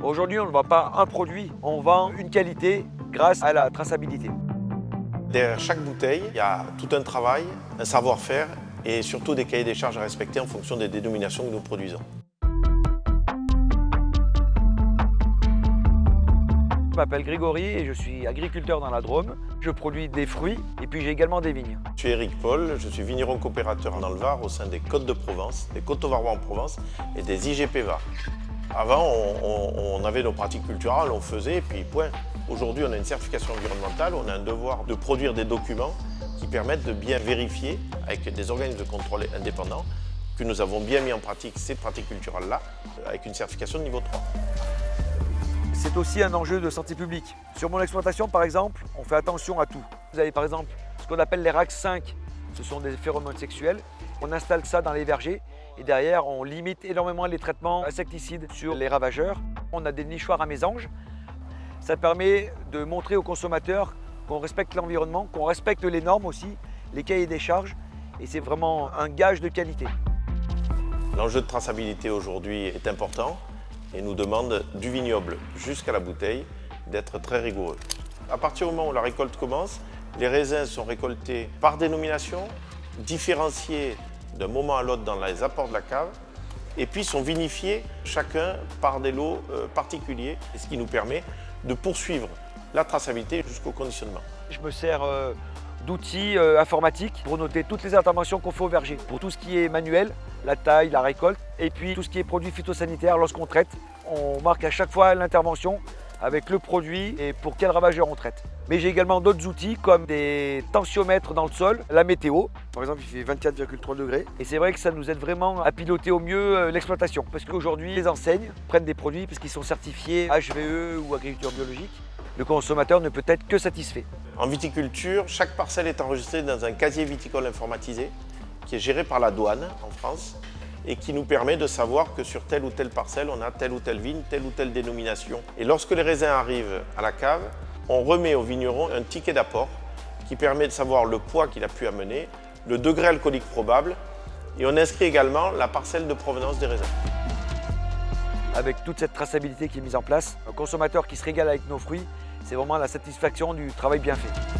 Aujourd'hui, on ne vend pas un produit, on vend une qualité grâce à la traçabilité. Derrière chaque bouteille, il y a tout un travail, un savoir-faire et surtout des cahiers des charges à respecter en fonction des dénominations que nous produisons. Je m'appelle Grégory et je suis agriculteur dans la Drôme. Je produis des fruits et puis j'ai également des vignes. Je suis Éric Paul, je suis vigneron coopérateur dans le Var au sein des Côtes de Provence, des Côtes-Varois en Provence et des IGP Var. Avant, on avait nos pratiques culturales, on faisait et puis point. Aujourd'hui, on a une certification environnementale, on a un devoir de produire des documents qui permettent de bien vérifier avec des organismes de contrôle indépendants que nous avons bien mis en pratique ces pratiques culturales-là avec une certification de niveau 3. C'est aussi un enjeu de santé publique. Sur mon exploitation, par exemple, on fait attention à tout. Vous avez par exemple ce qu'on appelle les RAC 5, ce sont des phéromones sexuels. On installe ça dans les vergers et derrière, on limite énormément les traitements insecticides sur les ravageurs. On a des nichoirs à mésanges. Ça permet de montrer aux consommateurs qu'on respecte l'environnement, qu'on respecte les normes aussi, les cahiers des charges, et c'est vraiment un gage de qualité. L'enjeu de traçabilité aujourd'hui est important et nous demande du vignoble jusqu'à la bouteille d'être très rigoureux. À partir du moment où la récolte commence, les raisins sont récoltés par dénomination, différenciés d'un moment à l'autre dans les apports de la cave, et puis sont vinifiés chacun par des lots particuliers, ce qui nous permet de poursuivre la traçabilité jusqu'au conditionnement. Je me sers d'outils informatiques pour noter toutes les interventions qu'on fait au verger. Pour tout ce qui est manuel, la taille, la récolte, et puis tout ce qui est produits phytosanitaires, lorsqu'on traite, on marque à chaque fois l'intervention avec le produit et pour quel ravageur on traite. Mais j'ai également d'autres outils comme des tensiomètres dans le sol, la météo. Par exemple, il fait 24,3 degrés. Et c'est vrai que ça nous aide vraiment à piloter au mieux l'exploitation. Parce qu'aujourd'hui, les enseignes prennent des produits parce qu'ils sont certifiés HVE ou agriculture biologique. Le consommateur ne peut être que satisfait. En viticulture, chaque parcelle est enregistrée dans un casier viticole informatisé qui est géré par la douane en France et qui nous permet de savoir que sur telle ou telle parcelle, on a telle ou telle vigne, telle ou telle dénomination. Et lorsque les raisins arrivent à la cave, on remet au vigneron un ticket d'apport qui permet de savoir le poids qu'il a pu amener, le degré alcoolique probable et on inscrit également la parcelle de provenance des raisins. Avec toute cette traçabilité qui est mise en place, un consommateur qui se régale avec nos fruits, c'est vraiment la satisfaction du travail bien fait.